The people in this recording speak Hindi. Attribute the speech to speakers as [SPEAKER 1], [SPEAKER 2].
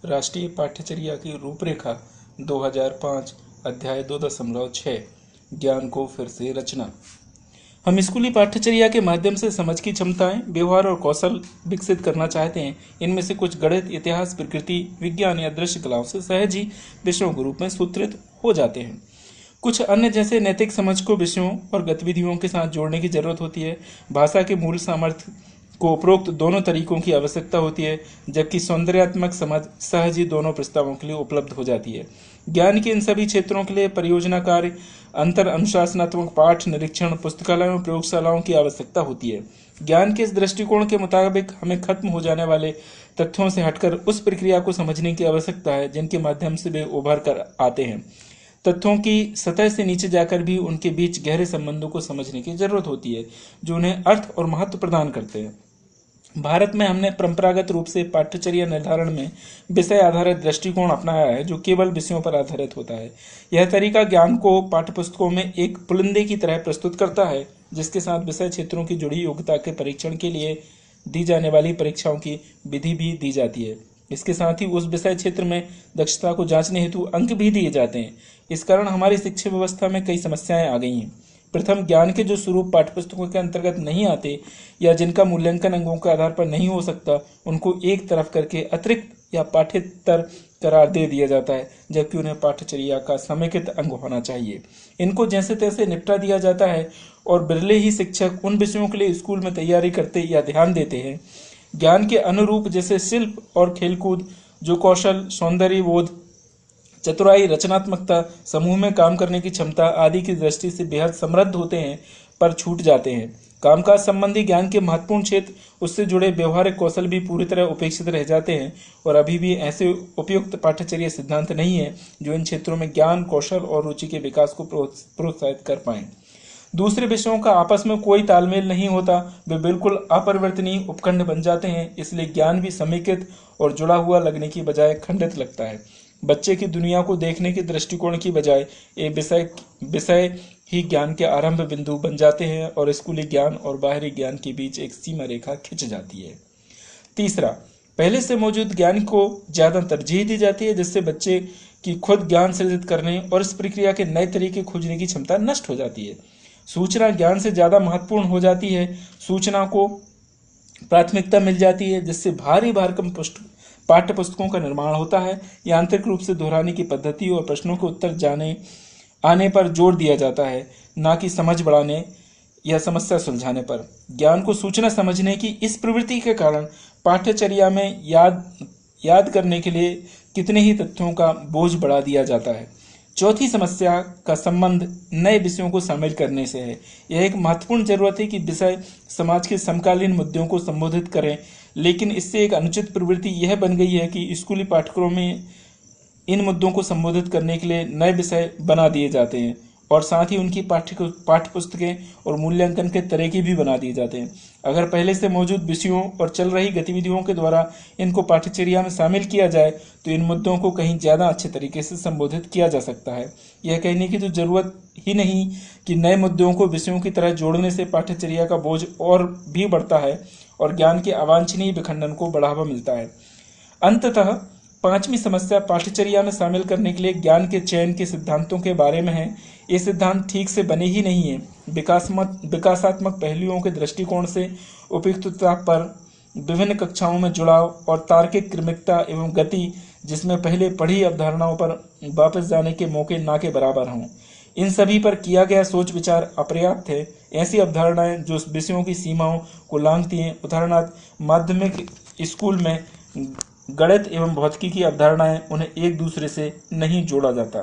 [SPEAKER 1] राष्ट्रीय पाठ्यचर्या की रूपरेखा 2005 अध्याय 2.6 ज्ञान को फिर से रचना। हम स्कूली पाठ्यचर्या के माध्यम से समझ की क्षमताएं, व्यवहार और कौशल विकसित करना चाहते हैं। इनमें से कुछ गणित, इतिहास, प्रकृति, विज्ञान या दृश्य कलाओं से सहज ही विषयों के रूप में सूत्रित हो जाते हैं। कुछ अन्य जैसे नैतिक समझ को विषयों और गतिविधियों के साथ जोड़ने की जरूरत होती है। भाषा के मूल सामर्थ्य को उपरोक्त दोनों तरीकों की आवश्यकता होती है, जबकि सौंदर्यात्मक समझ सहज ही दोनों प्रस्तावों के लिए उपलब्ध हो जाती है। ज्ञान के इन सभी क्षेत्रों के लिए परियोजना कार्य, अंतर अनुशासनात्मक पाठ, निरीक्षण, पुस्तकालयों और प्रयोगशालाओं की आवश्यकता होती है। ज्ञान के इस दृष्टिकोण के मुताबिक हमें खत्म हो जाने वाले तथ्यों से हटकर उस प्रक्रिया को समझने की आवश्यकता है जिनके माध्यम से वे उभर कर आते हैं। तथ्यों की सतह से नीचे जाकर भी उनके बीच गहरे संबंधों को समझने की जरूरत होती है जो उन्हें अर्थ और महत्व प्रदान करते हैं। भारत में हमने परंपरागत रूप से पाठ्यचर्या निर्धारण में विषय आधारित दृष्टिकोण अपनाया है जो केवल विषयों पर आधारित होता है। यह तरीका ज्ञान को पाठ्यपुस्तकों में एक पुलिंदे की तरह प्रस्तुत करता है जिसके साथ विषय क्षेत्रों की जुड़ी योग्यता के परीक्षण के लिए दी जाने वाली परीक्षाओं की विधि भी दी जाती है। इसके साथ ही उस विषय क्षेत्र में दक्षता को जांचने हेतु अंक भी दिए जाते हैं। इस कारण हमारी शिक्षा व्यवस्था में कई समस्याएं आ गई हैं। प्रथम, ज्ञान के जो स्वरूप पाठ्यपुस्तकों के अंतर्गत नहीं आते या जिनका मूल्यांकन अंकों के आधार पर नहीं हो सकता, उनको एक तरफ करके अतिरिक्त या पाठ्येतर करार दे दिया जाता है, जबकि उन्हें पाठ्यचर्या का समेकित अंग होना चाहिए। इनको जैसे तैसे निपटा दिया जाता है और बिरले ही शिक्षक उन विषयों के लिए स्कूल में तैयारी करते या ध्यान देते हैं। ज्ञान के अनुरूप जैसे शिल्प और खेलकूद, जो कौशल, सौंदर्य बोध, चतुराई, रचनात्मकता, समूह में काम करने की क्षमता आदि की दृष्टि से बेहद समृद्ध होते हैं, पर छूट जाते हैं। कामकाज संबंधी ज्ञान के महत्वपूर्ण क्षेत्र, उससे जुड़े व्यवहारिक कौशल भी पूरी तरह उपेक्षित रह जाते हैं और अभी भी ऐसे उपयुक्त पाठ्यचर्या सिद्धांत नहीं है जो इन क्षेत्रों में ज्ञान, कौशल और रुचि के विकास को प्रोत्साहित कर पाएं। दूसरे विषयों का आपस में कोई तालमेल नहीं होता, वे बिल्कुल अपरिवर्तनीय उपखंड बन जाते हैं। इसलिए ज्ञान भी समेकित और जुड़ा हुआ लगने की बजाय खंडित लगता है। बच्चे की दुनिया को देखने के दृष्टिकोण की बजाय ये विषय ही ज्ञान के आरंभ बिंदु बन जाते हैं और स्कूली ज्ञान और बाहरी ज्ञान के बीच एक सीमा रेखा खिंच जाती है। तीसरा, पहले से मौजूद ज्ञान को ज्यादा तरजीह दी जाती है, जिससे बच्चे की खुद ज्ञान सृजित करने और इस प्रक्रिया के नए तरीके खोजने की क्षमता नष्ट हो जाती है। सूचना ज्ञान से ज्यादा महत्वपूर्ण हो जाती है। सूचना को प्राथमिकता मिल जाती है, जिससे भारी भरकम पाठ्य पुस्तकों का निर्माण होता है। यांत्रिक रूप से दोहराने की पद्धति और प्रश्नों के उत्तर आने पर जोर दिया जाता है, न कि समझ बढ़ाने या समस्या सुलझाने पर। ज्ञान को सूचना समझने की इस प्रवृत्ति के कारण पाठ्यचर्या में याद करने के लिए कितने ही तथ्यों का बोझ बढ़ा दिया जाता है। चौथी समस्या का संबंध नए विषयों को शामिल करने से है। यह एक महत्वपूर्ण जरूरत है कि विषय समाज के समकालीन मुद्दों को संबोधित करें, लेकिन इससे एक अनुचित प्रवृत्ति यह बन गई है कि स्कूली पाठ्यक्रमों में इन मुद्दों को संबोधित करने के लिए नए विषय बना दिए जाते हैं और साथ ही उनकी पाठ्यपुस्तकें और मूल्यांकन के तरीके भी बना दिए जाते हैं। अगर पहले से मौजूद विषयों और चल रही गतिविधियों के द्वारा इनको पाठ्यचर्या में शामिल किया जाए तो इन मुद्दों को कहीं ज्यादा अच्छे तरीके से संबोधित किया जा सकता है। यह कहने की तो जरूरत ही नहीं कि नए मुद्दों को विषयों की तरह जोड़ने से पाठ्यचर्या का बोझ और भी बढ़ता है और ज्ञान के अवांछनीय विखंडन को बढ़ावा मिलता है। अंततः पांचवी समस्या पाठ्यचर्या में शामिल करने के लिए ज्ञान के चयन के सिद्धांतों के बारे में है। ये सिद्धांत ठीक से बने ही नहीं है। विकासात्मक पहलुओं के दृष्टिकोण से उपयुक्तता पर, विभिन्न कक्षाओं में जुड़ाव और तार्किक क्रमिकता एवं गति, जिसमें पहले पढ़ी अवधारणाओं पर वापस जाने के मौके ना के बराबर हों, इन सभी पर किया गया सोच विचार अपर्याप्त है। ऐसी अवधारणाएं जो विषयों की सीमाओं को लांघती हैं, उदाहरणार्थ माध्यमिक स्कूल में गणित एवं भौतिकी की अवधारणाएं, उन्हें एक दूसरे से नहीं जोड़ा जाता।